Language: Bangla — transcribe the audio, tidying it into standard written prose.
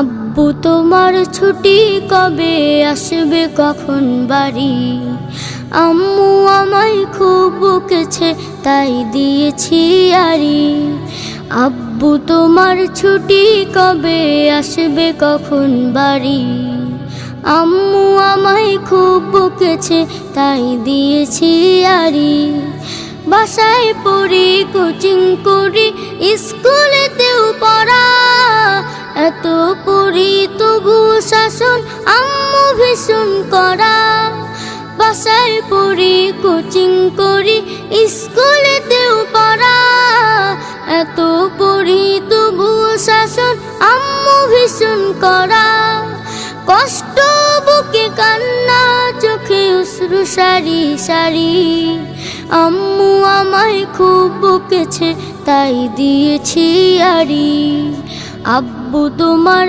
আব্বু তোমার ছুটি কবে আসবে কখন বাড়ি? আম্মু আমায় খুব বকেছে তাই দিয়েছি আড়ি। আব্বু তোমার ছুটি কবে আসবে কখন বাড়ি? আম্মু আমায় খুব বকেছে তাই দিয়েছি আড়ি। বাসায় পড়ি, কোচিং করি, স্কুলেতেও পড়া, এত পড়ি তবু শাসন আম্মু ভীষণ করা। বাসায় পড়ি, কোচিং করি, স্কুলেতেও পড়া, এত পড়ি তবু শাসন আম্মু ভীষণ করা। কষ্ট বুকে কান্না, চোখে অশ্রু সারি সারি। আম্মু আমায় খুব বকেছে তাই দিয়েছি আড়ি। আব্বু তোমার